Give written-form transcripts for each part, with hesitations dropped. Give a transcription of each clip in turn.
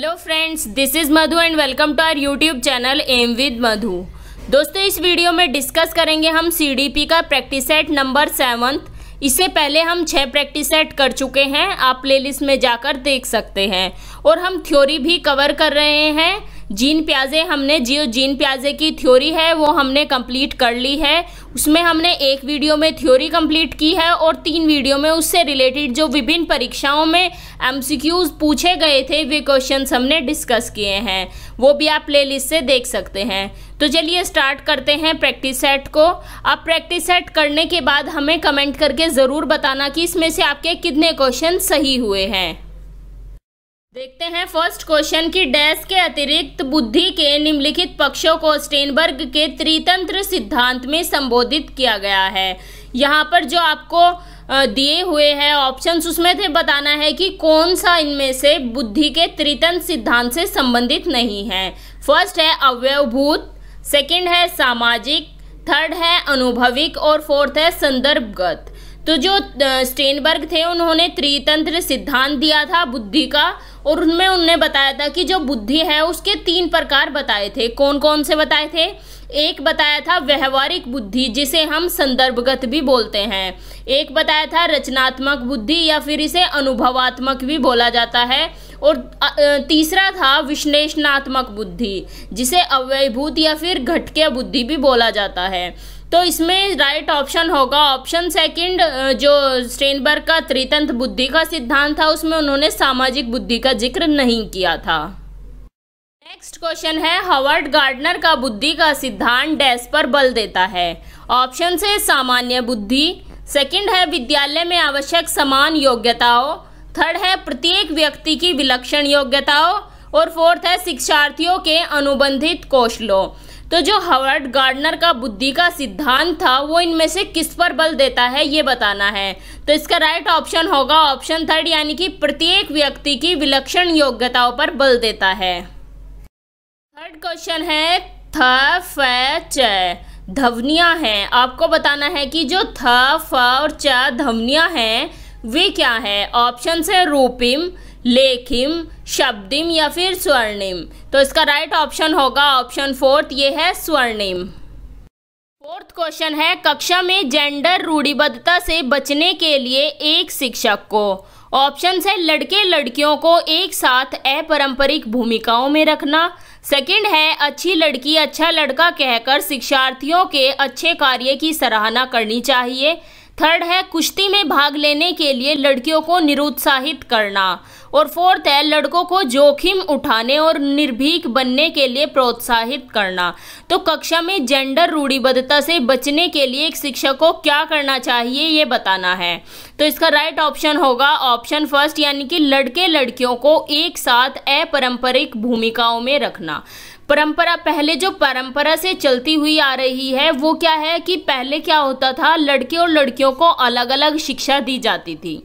Hello friends, this is Madhu and welcome to our YouTube channel M with Madhu. दोस्तों, इस video में discuss करेंगे हम सीडीपी का प्रैक्टिस सेट नंबर 7। इससे पहले हम 6 प्रैक्टिस सेट कर चुके हैं, आप प्लेलिस्ट में जाकर देख सकते हैं। और हम थ्योरी भी कवर कर रहे हैं। जीन पियाजे की थ्योरी है वो हमने कंप्लीट कर ली है। उसमें हमने एक वीडियो में थ्योरी कंप्लीट की है और 3 वीडियो में उससे रिलेटेड जो विभिन्न परीक्षाओं में एमसीक्यूज पूछे गए थे वे क्वेश्चंस हमने डिस्कस किए हैं, वो भी आप प्लेलिस्ट से देख सकते हैं। तो चलिए स्टार्ट करते हैं प्रैक्टिस सेट को। आप प्रैक्टिस सेट करने के बाद हमें कमेंट करके ज़रूर बताना कि इसमें से आपके कितने क्वेश्चन सही हुए हैं। देखते हैं फर्स्ट क्वेश्चन की डैश के अतिरिक्त बुद्धि के निम्नलिखित पक्षों को स्टेनबर्ग के त्रितंत्र सिद्धांत में संबोधित किया गया है। यहाँ पर जो आपको दिए हुए हैं ऑप्शंस, उसमें से बताना है कि कौन सा इनमें से बुद्धि के त्रितंत्र सिद्धांत से संबंधित नहीं है। फर्स्ट है अवयवभूत, सेकंड है सामाजिक, थर्ड है अनुभविक और फोर्थ है संदर्भगत। तो जो स्टेनबर्ग थे उन्होंने त्रितंत्र सिद्धांत दिया था बुद्धि का, और उनमें उन्होंने बताया था कि जो बुद्धि है उसके 3 प्रकार बताए थे। कौन कौन से बताए थे? एक बताया था व्यवहारिक बुद्धि, जिसे हम संदर्भगत भी बोलते हैं। एक बताया था रचनात्मक बुद्धि या फिर इसे अनुभवात्मक भी बोला जाता है। और तीसरा था विश्लेषणात्मक बुद्धि, जिसे अवयवभूत या फिर घटकीय बुद्धि भी बोला जाता है। तो इसमें राइट ऑप्शन होगा ऑप्शन सेकंड। जो स्टेनबर्ग का त्रितंत्र बुद्धि का सिद्धांत था उसमें उन्होंने सामाजिक बुद्धि का जिक्र नहीं किया था। नेक्स्ट क्वेश्चन है हावर्ड गार्डनर का बुद्धि का सिद्धांत डैश पर बल देता है। ऑप्शन है सामान्य बुद्धि, सेकंड है विद्यालय में आवश्यक समान योग्यताओं, थर्ड है प्रत्येक व्यक्ति की विलक्षण योग्यताओं और फोर्थ है शिक्षार्थियों के अनुबंधित कौशलों। तो जो हावर्ड गार्डनर का बुद्धि का सिद्धांत था वो इनमें से किस पर बल देता है ये बताना है। तो इसका राइट ऑप्शन होगा ऑप्शन थर्ड, यानी कि प्रत्येक व्यक्ति की विलक्षण योग्यताओं पर बल देता है। थर्ड क्वेश्चन है थ फ च ध्वनियाँ हैं। आपको बताना है कि जो थ फ और च ध्वनियाँ हैं वे क्या है। ऑप्शन है रूपिम, लेखिम, शब्दिम या फिर स्वर्णिम। तो इसका राइट ऑप्शन होगा ऑप्शन फोर्थ, ये है स्वर्णिम। फोर्थ क्वेश्चन है कक्षा में जेंडर रूढ़िबद्धता से बचने के लिए एक शिक्षक को। ऑप्शन है लड़के लड़कियों को एक साथ अपारंपरिक भूमिकाओं में रखना, सेकंड है अच्छी लड़की अच्छा लड़का कहकर शिक्षार्थियों के अच्छे कार्य की सराहना करनी चाहिए, थर्ड है कुश्ती में भाग लेने के लिए लड़कियों को निरुत्साहित करना, और फोर्थ है लड़कों को जोखिम उठाने और निर्भीक बनने के लिए प्रोत्साहित करना। तो कक्षा में जेंडर रूढ़िबद्धता से बचने के लिए एक शिक्षक को क्या करना चाहिए ये बताना है। तो इसका राइट ऑप्शन होगा ऑप्शन फर्स्ट, यानी कि लड़के लड़कियों को एक साथ अपारंपरिक भूमिकाओं में रखना। पहले जो परंपरा से चलती हुई आ रही है वो क्या है कि पहले क्या होता था, लड़के और लड़कियों को अलग अलग शिक्षा दी जाती थी।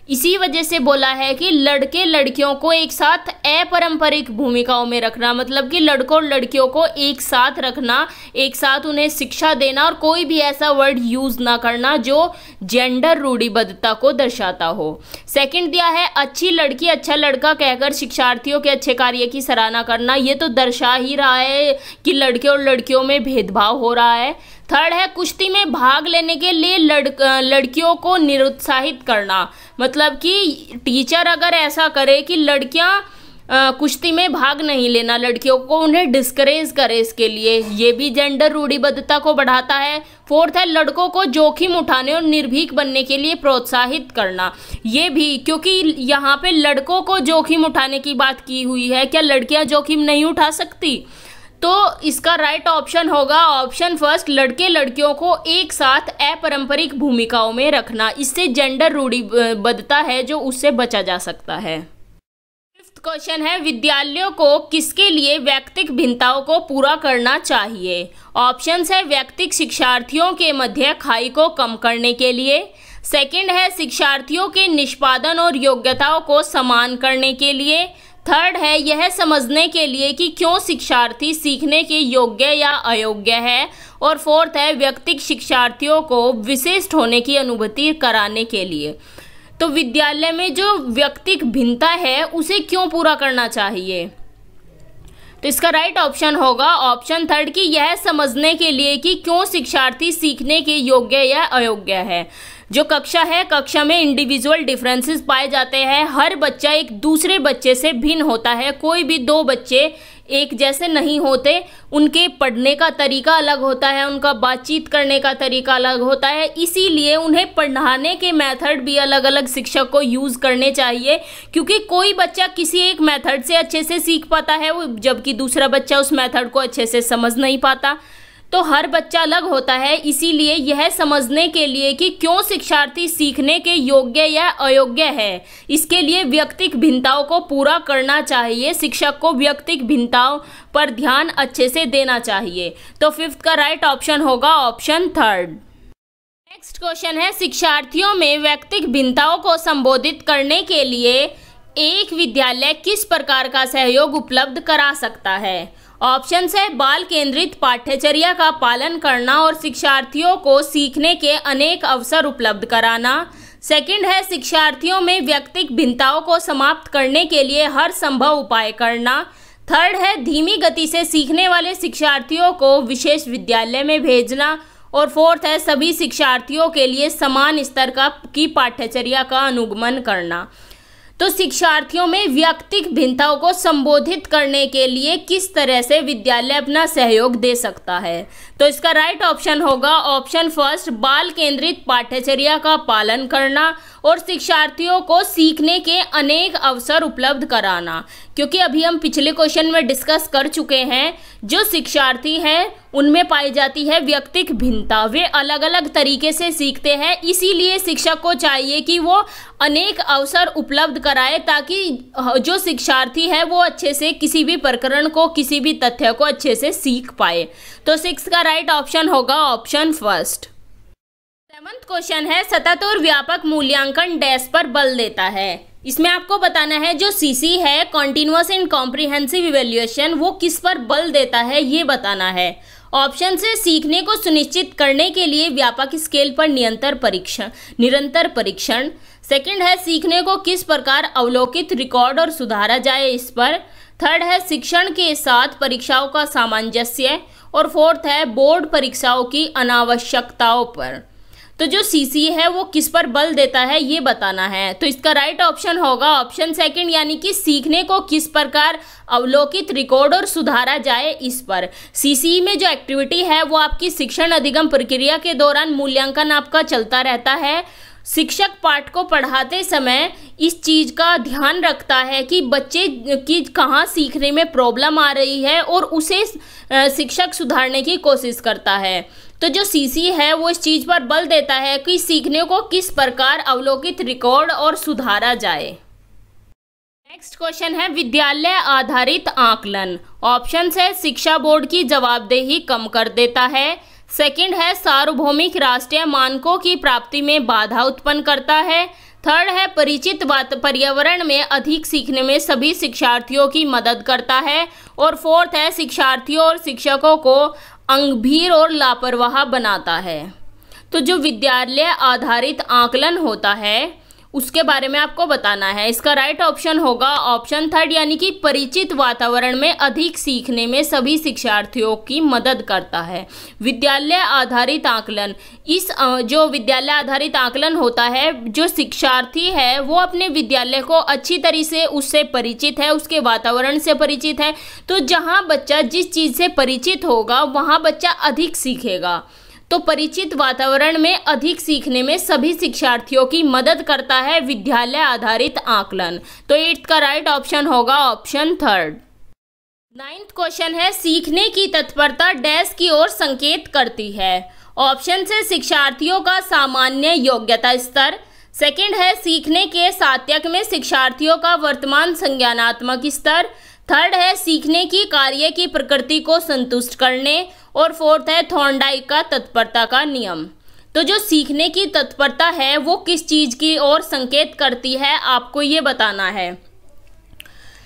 इसी वजह से बोला है कि लड़के लड़कियों को एक साथ अपारंपरिक भूमिकाओं में रखना, मतलब कि लड़कों और लड़कियों को एक साथ रखना, एक साथ उन्हें शिक्षा देना और कोई भी ऐसा वर्ड यूज ना करना जो जेंडर रूढ़िबद्धता को दर्शाता हो। सेकंड दिया है अच्छी लड़की अच्छा लड़का कहकर शिक्षार्थियों के अच्छे कार्य की सराहना करना। ये तो दर्शा ही रहा है कि लड़के और लड़कियों में भेदभाव हो रहा है। थर्ड है कुश्ती में भाग लेने के लिए लड़कियों को निरुत्साहित करना, मतलब कि टीचर अगर ऐसा करे कि लड़कियां कुश्ती में भाग नहीं लेना, लड़कियों को उन्हें डिस्करेज करे इसके लिए, ये भी जेंडर रूढ़िबद्धता को बढ़ाता है। फोर्थ है लड़कों को जोखिम उठाने और निर्भीक बनने के लिए प्रोत्साहित करना, ये भी, क्योंकि यहाँ पे लड़कों को जोखिम उठाने की बात की हुई है, क्या लड़कियां जोखिम नहीं उठा सकती? तो इसका राइट ऑप्शन होगा ऑप्शन फर्स्ट, लड़के लड़कियों को एक साथ अपारंपरिक भूमिकाओं में रखना। इससे जेंडर रूढ़िबद्धता है जो उससे बचा जा सकता है। फिफ्थ क्वेश्चन है विद्यालयों को किसके लिए व्यक्तिक भिन्नताओं को पूरा करना चाहिए। ऑप्शन है व्यक्तिक शिक्षार्थियों के मध्य खाई को कम करने के लिए, सेकंड है शिक्षार्थियों के निष्पादन और योग्यताओं को समान करने के लिए, थर्ड है यह समझने के लिए कि क्यों शिक्षार्थी सीखने के योग्य या अयोग्य है, और फोर्थ है व्यक्तिक शिक्षार्थियों को विशिष्ट होने की अनुभूति कराने के लिए। तो विद्यालय में जो व्यक्तिक भिन्नता है उसे क्यों पूरा करना चाहिए? तो इसका राइट ऑप्शन होगा ऑप्शन थर्ड कि यह समझने के लिए कि क्यों शिक्षार्थी सीखने के योग्य या अयोग्य है। जो कक्षा है, कक्षा में इंडिविजुअल डिफरेंसेस पाए जाते हैं। हर बच्चा एक दूसरे बच्चे से भिन्न होता है। कोई भी दो बच्चे एक जैसे नहीं होते। उनके पढ़ने का तरीका अलग होता है, उनका बातचीत करने का तरीका अलग होता है। इसीलिए उन्हें पढ़ाने के मेथड भी अलग अलग शिक्षक को यूज़ करने चाहिए, क्योंकि कोई बच्चा किसी एक मेथड से अच्छे से सीख पाता है जबकि दूसरा बच्चा उस मेथड को अच्छे से समझ नहीं पाता। तो हर बच्चा अलग होता है। इसीलिए यह समझने के लिए कि क्यों शिक्षार्थी सीखने के योग्य या अयोग्य है, इसके लिए व्यक्तिक भिन्नताओं को पूरा करना चाहिए। शिक्षक को व्यक्तिक भिन्नताओं पर ध्यान अच्छे से देना चाहिए। तो फिफ्थ का राइट ऑप्शन होगा ऑप्शन थर्ड। नेक्स्ट क्वेश्चन है, शिक्षार्थियों में व्यक्तिक भिन्नताओं को संबोधित करने के लिए एक विद्यालय किस प्रकार का सहयोग उपलब्ध करा सकता है? ऑप्शन है बाल केंद्रित पाठ्यचर्या का पालन करना और शिक्षार्थियों को सीखने के अनेक अवसर उपलब्ध कराना। सेकंड है शिक्षार्थियों में व्यक्तिक भिन्नताओं को समाप्त करने के लिए हर संभव उपाय करना। थर्ड है धीमी गति से सीखने वाले शिक्षार्थियों को विशेष विद्यालय में भेजना। और फोर्थ है सभी शिक्षार्थियों के लिए समान स्तर की पाठ्यचर्या का अनुगमन करना। तो शिक्षार्थियों में व्यक्तिक भिन्नताओं को संबोधित करने के लिए किस तरह से विद्यालय अपना सहयोग दे सकता है? तो इसका राइट ऑप्शन होगा ऑप्शन फर्स्ट, बाल केंद्रित पाठ्यचर्या का पालन करना और शिक्षार्थियों को सीखने के अनेक अवसर उपलब्ध कराना। क्योंकि अभी हम पिछले क्वेश्चन में डिस्कस कर चुके हैं, जो शिक्षार्थी हैं उनमें पाई जाती है व्यक्तिक भिन्नता। वे अलग अलग तरीके से सीखते हैं। इसीलिए शिक्षक को चाहिए कि वो अनेक अवसर उपलब्ध कराए ताकि जो शिक्षार्थी है वो अच्छे से किसी भी प्रकरण को, किसी भी तथ्य को अच्छे से सीख पाए। तो 6 का राइट ऑप्शन होगा ऑप्शन फर्स्ट। 7वां क्वेश्चन है, सतत और व्यापक मूल्यांकन डैश पर बल देता है। इसमें आपको बताना है जो सीसी है, कॉन्टिन्यूअस एंड कॉम्प्रिहेंसिव इवैल्यूएशन, वो किस पर बल देता है ये बताना है। ऑप्शन से सीखने को सुनिश्चित करने के लिए व्यापक स्केल पर निरंतर परीक्षण। सेकंड है सीखने को किस प्रकार अवलोकित, रिकॉर्ड और सुधारा जाए, इस पर। थर्ड है शिक्षण के साथ परीक्षाओं का सामंजस्य। और फोर्थ है बोर्ड परीक्षाओं की अनावश्यकताओं पर। तो जो सीसी है वो किस पर बल देता है ये बताना है। तो इसका राइट ऑप्शन होगा ऑप्शन सेकंड, यानी कि सीखने को किस प्रकार अवलोकित, रिकॉर्ड और सुधारा जाए, इस पर। सीसी में जो एक्टिविटी है वो आपकी शिक्षण अधिगम प्रक्रिया के दौरान मूल्यांकन आपका चलता रहता है। शिक्षक पाठ को पढ़ाते समय इस चीज़ का ध्यान रखता है कि बच्चे की कहाँ सीखने में प्रॉब्लम आ रही है और उसे शिक्षक सुधारने की कोशिश करता है। तो जो सीसी है वो इस चीज़ पर बल देता है कि सीखने को किस प्रकार अवलोकित, रिकॉर्ड और सुधारा जाए। नेक्स्ट क्वेश्चन है विद्यालय आधारित आकलन। ऑप्शन है शिक्षा बोर्ड की जवाबदेही कम कर देता है। सेकंड है सार्वभौमिक राष्ट्रीय मानकों की प्राप्ति में बाधा उत्पन्न करता है। थर्ड है परिचित पर्यावरण में अधिक सीखने में सभी शिक्षार्थियों की मदद करता है। और फोर्थ है शिक्षार्थियों और शिक्षकों को अंगभीर और लापरवाह बनाता है। तो जो विद्यालय आधारित आकलन होता है उसके बारे में आपको बताना है। इसका राइट ऑप्शन होगा ऑप्शन थर्ड, यानी कि परिचित वातावरण में अधिक सीखने में सभी शिक्षार्थियों की मदद करता है। विद्यालय आधारित आकलन, इस जो विद्यालय आधारित आकलन होता है, जो शिक्षार्थी है वो अपने विद्यालय को अच्छी तरह से उससे परिचित है, उसके वातावरण से परिचित है। तो जहाँ बच्चा जिस चीज़ से परिचित होगा वहाँ बच्चा अधिक सीखेगा। तो परिचित वातावरण में अधिक सीखने में सभी शिक्षार्थियों की मदद करता है विद्यालय आधारित आकलन। तो 8 का राइट ऑप्शन होगा ऑप्शन थर्ड। 9वां क्वेश्चन है सीखने की तत्परता डैश की ओर संकेत करती है। ऑप्शन से शिक्षार्थियों का सामान्य योग्यता स्तर। सेकंड है सीखने के सात्यक में शिक्षार्थियों का वर्तमान संज्ञानात्मक स्तर। थर्ड है सीखने की कार्य की प्रकृति को संतुष्ट करने। और फोर्थ है थॉर्नडाइक का तत्परता का नियम। तो जो सीखने की तत्परता है वो किस चीज़ की ओर संकेत करती है आपको ये बताना है।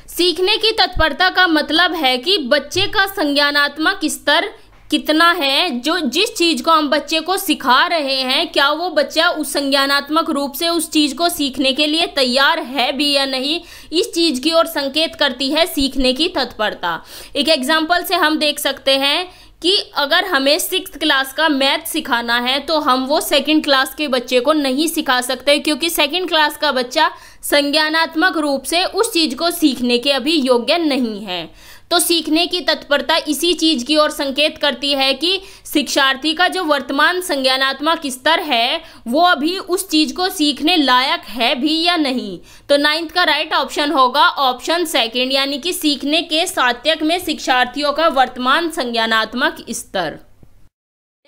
सीखने की तत्परता का मतलब है कि बच्चे का संज्ञानात्मक स्तर कितना है, जो जिस चीज़ को हम बच्चे को सिखा रहे हैं क्या वो बच्चा उस संज्ञानात्मक रूप से उस चीज़ को सीखने के लिए तैयार है भी या नहीं, इस चीज़ की ओर संकेत करती है सीखने की तत्परता। एक एग्जाम्पल से हम देख सकते हैं कि अगर हमें 6th क्लास का मैथ सिखाना है तो हम वो 2nd क्लास के बच्चे को नहीं सिखा सकते, क्योंकि 2nd क्लास का बच्चा संज्ञानात्मक रूप से उस चीज़ को सीखने के अभी योग्य नहीं है। तो सीखने की तत्परता इसी चीज़ की ओर संकेत करती है कि शिक्षार्थी का जो वर्तमान संज्ञानात्मक स्तर है वो अभी उस चीज़ को सीखने लायक है भी या नहीं। तो 9th का राइट ऑप्शन होगा ऑप्शन 2, यानी कि सीखने के सात्यक में शिक्षार्थियों का वर्तमान संज्ञानात्मक स्तर।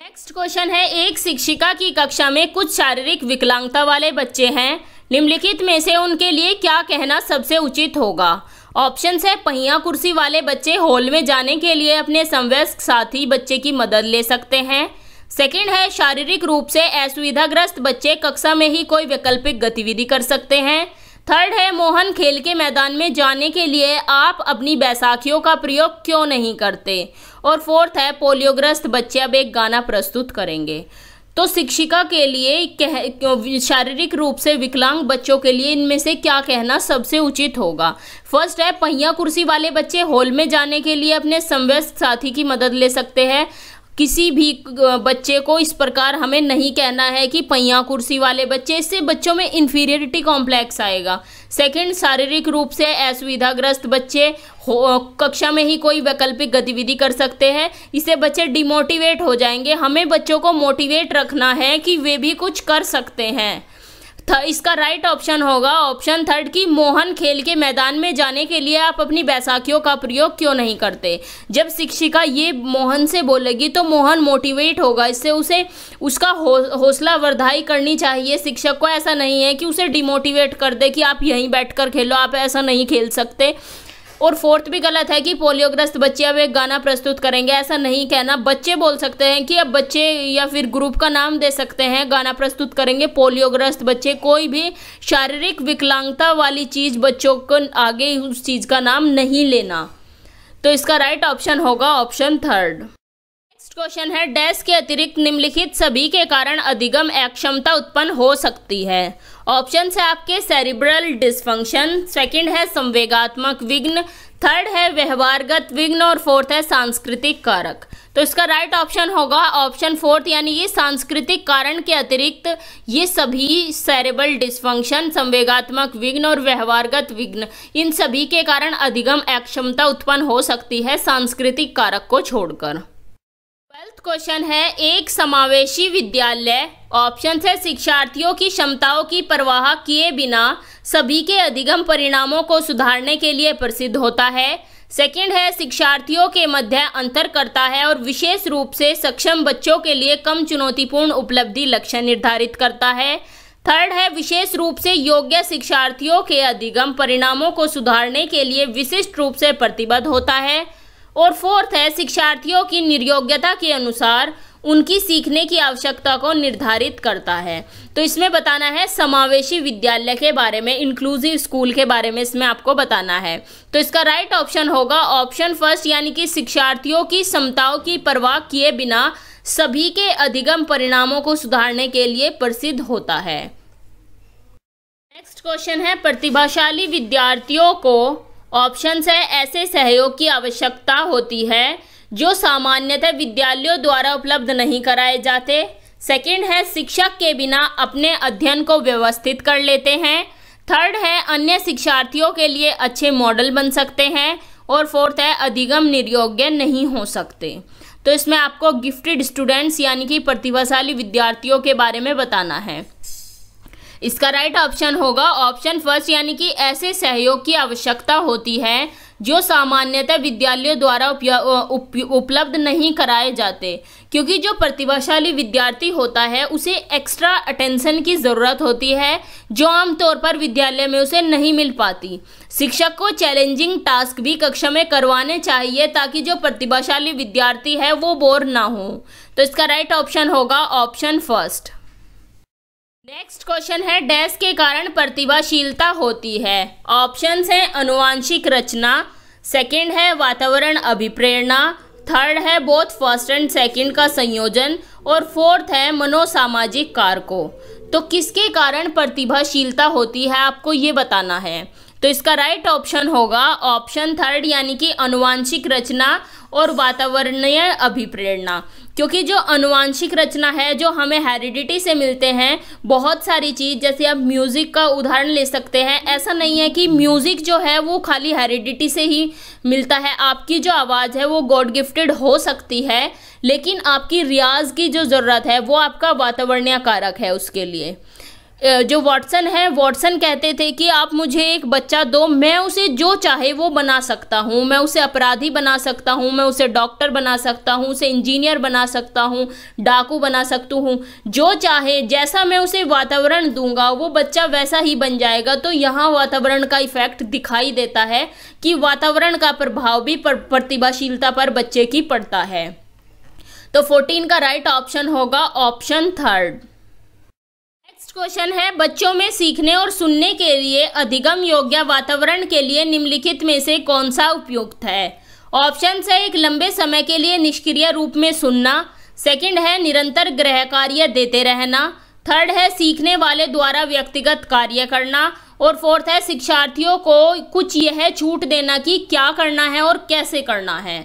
नेक्स्ट क्वेश्चन है, एक शिक्षिका की कक्षा में कुछ शारीरिक विकलांगता वाले बच्चे हैं, निम्नलिखित में से उनके लिए क्या कहना सबसे उचित होगा। ऑप्शन है, पहिया कुर्सी वाले बच्चे हॉल में जाने के लिए अपने समवयस्क साथी बच्चे की मदद ले सकते हैं। सेकंड है, शारीरिक रूप से असुविधाग्रस्त बच्चे कक्षा में ही कोई वैकल्पिक गतिविधि कर सकते हैं। थर्ड है, मोहन खेल के मैदान में जाने के लिए आप अपनी बैसाखियों का प्रयोग क्यों नहीं करते। और फोर्थ है, पोलियोग्रस्त बच्चे अब एक गाना प्रस्तुत करेंगे। तो शिक्षिका के लिए शारीरिक रूप से विकलांग बच्चों के लिए इनमें से क्या कहना सबसे उचित होगा। फर्स्ट है, पहिया कुर्सी वाले बच्चे हॉल में जाने के लिए अपने समवयस्क साथी की मदद ले सकते हैं। किसी भी बच्चे को इस प्रकार हमें नहीं कहना है कि पहिया कुर्सी वाले बच्चे, इससे बच्चों में इन्फीरियरिटी कॉम्प्लेक्स आएगा। सेकंड, शारीरिक रूप से असुविधाग्रस्त बच्चे कक्षा में ही कोई वैकल्पिक गतिविधि कर सकते हैं, इससे बच्चे डिमोटिवेट हो जाएंगे। हमें बच्चों को मोटिवेट रखना है कि वे भी कुछ कर सकते हैं। इसका राइट ऑप्शन होगा ऑप्शन 3 कि मोहन खेल के मैदान में जाने के लिए आप अपनी बैसाखियों का प्रयोग क्यों नहीं करते। जब शिक्षिका ये मोहन से बोलेगी तो मोहन मोटिवेट होगा, इससे उसे उसका हौसला वर्धाई करनी चाहिए। शिक्षक को ऐसा नहीं है कि उसे डिमोटिवेट कर दे कि आप यहीं बैठकर खेलो, आप ऐसा नहीं खेल सकते। और फोर्थ भी गलत है कि पोलियोग्रस्त बच्चे अब एक गाना प्रस्तुत करेंगे, ऐसा नहीं कहना। बच्चे बोल सकते हैं कि अब बच्चे या फिर ग्रुप का नाम दे सकते हैं, गाना प्रस्तुत करेंगे पोलियोग्रस्त बच्चे। कोई भी शारीरिक विकलांगता वाली चीज़ बच्चों को आगे उस चीज़ का नाम नहीं लेना। तो इसका राइट ऑप्शन होगा ऑप्शन 3। नेक्स्ट क्वेश्चन है, डैश के अतिरिक्त निम्नलिखित सभी के कारण अधिगम अक्षमता उत्पन्न हो सकती है। ऑप्शन है आपके सेरिब्रल डिसफंक्शन, सेकंड है संवेगात्मक विघ्न, थर्ड है व्यवहारगत विघ्न और फोर्थ है सांस्कृतिक कारक। तो इसका राइट ऑप्शन होगा ऑप्शन 4, यानी ये सांस्कृतिक कारण के अतिरिक्त ये सभी सेरिब्रल डिसफंक्शन, संवेगात्मक विघ्न और व्यवहारगत विघ्न, इन सभी के कारण अधिगम अक्षमता उत्पन्न हो सकती है सांस्कृतिक कारक को छोड़कर। 12th क्वेश्चन है, एक समावेशी विद्यालय ऑप्शन है शिक्षार्थियों की क्षमताओं की परवाह किए बिना सभी के अधिगम परिणामों को सुधारने के लिए प्रसिद्ध होता है। सेकंड है, शिक्षार्थियों के मध्य अंतर करता है और विशेष रूप से सक्षम बच्चों के लिए कम चुनौतीपूर्ण उपलब्धि लक्ष्य निर्धारित करता है। थर्ड है, विशेष रूप से योग्य शिक्षार्थियों के अधिगम परिणामों को सुधारने के लिए विशिष्ट रूप से प्रतिबद्ध होता है। और फोर्थ है, शिक्षार्थियों की निर्योग्यता के अनुसार उनकी सीखने की आवश्यकता को निर्धारित करता है। तो इसमें बताना है समावेशी विद्यालय के बारे में, इंक्लूसिव स्कूल के बारे में इसमें आपको बताना है। तो इसका राइट ऑप्शन होगा ऑप्शन 1, यानी कि शिक्षार्थियों की क्षमताओं की परवाह किए बिना सभी के अधिगम परिणामों को सुधारने के लिए प्रसिद्ध होता है। नेक्स्ट क्वेश्चन है, प्रतिभाशाली विद्यार्थियों को ऑप्शन है ऐसे सहयोग की आवश्यकता होती है जो सामान्यतः विद्यालयों द्वारा उपलब्ध नहीं कराए जाते। सेकंड है, शिक्षक के बिना अपने अध्ययन को व्यवस्थित कर लेते हैं। थर्ड है, अन्य शिक्षार्थियों के लिए अच्छे मॉडल बन सकते हैं। और फोर्थ है, अधिगम निर्योग्य नहीं हो सकते। तो इसमें आपको गिफ्टेड स्टूडेंट्स यानी कि प्रतिभाशाली विद्यार्थियों के बारे में बताना है। इसका राइट ऑप्शन होगा ऑप्शन 1, यानी कि ऐसे सहयोग की आवश्यकता होती है जो सामान्यतः विद्यालयों द्वारा उपलब्ध नहीं कराए जाते, क्योंकि जो प्रतिभाशाली विद्यार्थी होता है उसे एक्स्ट्रा अटेंशन की ज़रूरत होती है जो आमतौर पर विद्यालय में उसे नहीं मिल पाती। शिक्षक को चैलेंजिंग टास्क भी कक्षा में करवाने चाहिए ताकि जो प्रतिभाशाली विद्यार्थी है वो बोर ना हो। तो इसका राइट ऑप्शन होगा ऑप्शन 1। नेक्स्ट क्वेश्चन है, डैश के कारण प्रतिभाशीलता होती है। ऑप्शंस हैं अनुवांशिक रचना, सेकंड है वातावरण अभिप्रेरणा, थर्ड है बोथ फर्स्ट एंड सेकंड का संयोजन, और फोर्थ है मनोसामाजिक कारकों। तो किसके कारण प्रतिभाशीलता होती है आपको ये बताना है। तो इसका राइट ऑप्शन होगा ऑप्शन थर्ड, यानी कि अनुवांशिक रचना और वातावरणीय अभिप्रेरणा। क्योंकि जो अनुवांशिक रचना है, जो हमें हेरिडिटी से मिलते हैं बहुत सारी चीज़, जैसे आप म्यूज़िक का उदाहरण ले सकते हैं। ऐसा नहीं है कि म्यूज़िक जो है वो खाली हेरिडिटी से ही मिलता है। आपकी जो आवाज़ है वो गॉड गिफ्टेड हो सकती है, लेकिन आपकी रियाज की जो ज़रूरत है वो आपका वातावरणीय कारक है उसके लिए। जो वॉटसन है, वॉटसन कहते थे कि आप मुझे एक बच्चा दो, मैं उसे जो चाहे वो बना सकता हूँ। मैं उसे अपराधी बना सकता हूँ, मैं उसे डॉक्टर बना सकता हूँ, उसे इंजीनियर बना सकता हूँ, डाकू बना सकता हूँ। जो चाहे, जैसा मैं उसे वातावरण दूंगा वो बच्चा वैसा ही बन जाएगा। तो यहाँ वातावरण का इफेक्ट दिखाई देता है कि वातावरण का प्रभाव भी प्रतिभाशीलता पर बच्चे की पड़ता है। तो 14 का राइट ऑप्शन होगा ऑप्शन थर्ड। क्वेश्चन है, बच्चों में सीखने और सुनने के लिए अधिगम योग्य वातावरण के लिए निम्नलिखित में से कौन सा उपयुक्त है। ऑप्शन है एक लंबे समय के लिए निष्क्रिय रूप में सुनना, सेकंड है निरंतर गृह कार्य देते रहना, थर्ड है सीखने वाले द्वारा व्यक्तिगत कार्य करना, और फोर्थ है शिक्षार्थियों को कुछ यह छूट देना कि क्या करना है और कैसे करना है।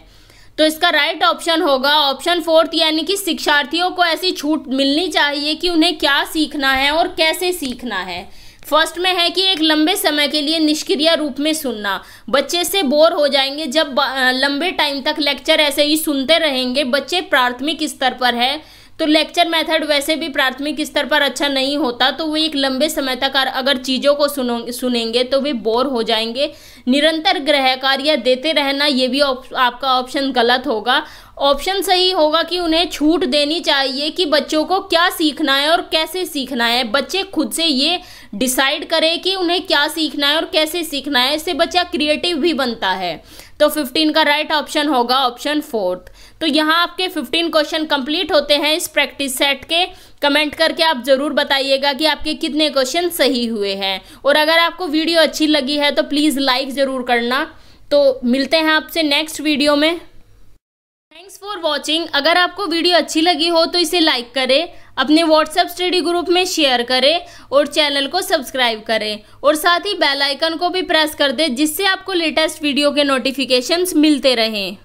तो इसका राइट ऑप्शन होगा ऑप्शन फोर्थ, यानी कि शिक्षार्थियों को ऐसी छूट मिलनी चाहिए कि उन्हें क्या सीखना है और कैसे सीखना है। फर्स्ट में है कि एक लंबे समय के लिए निष्क्रिय रूप में सुनना। बच्चे से बोर हो जाएंगे जब लंबे टाइम तक लेक्चर ऐसे ही सुनते रहेंगे। बच्चे प्राथमिक स्तर पर है तो लेक्चर मेथड वैसे भी प्राथमिक स्तर पर अच्छा नहीं होता, तो वो एक लंबे समय तक अगर चीज़ों को सुनेंगे तो वे बोर हो जाएंगे। निरंतर गृह कार्य देते रहना, ये भी आपका ऑप्शन गलत होगा। ऑप्शन सही होगा कि उन्हें छूट देनी चाहिए कि बच्चों को क्या सीखना है और कैसे सीखना है। बच्चे खुद से ये डिसाइड करें कि उन्हें क्या सीखना है और कैसे सीखना है, इससे बच्चा क्रिएटिव भी बनता है। तो 15 का राइट ऑप्शन होगा ऑप्शन फोर्थ। तो यहाँ आपके 15 क्वेश्चन कंप्लीट होते हैं इस प्रैक्टिस सेट के। कमेंट करके आप ज़रूर बताइएगा कि आपके कितने क्वेश्चन सही हुए हैं, और अगर आपको वीडियो अच्छी लगी है तो प्लीज़ लाइक ज़रूर करना। तो मिलते हैं आपसे नेक्स्ट वीडियो में। Thanks for watching. अगर आपको वीडियो अच्छी लगी हो तो इसे लाइक करें, अपने व्हाट्सएप स्टडी ग्रुप में शेयर करें और चैनल को सब्सक्राइब करें, और साथ ही बेल आइकन को भी प्रेस कर दें जिससे आपको लेटेस्ट वीडियो के नोटिफिकेशंस मिलते रहें।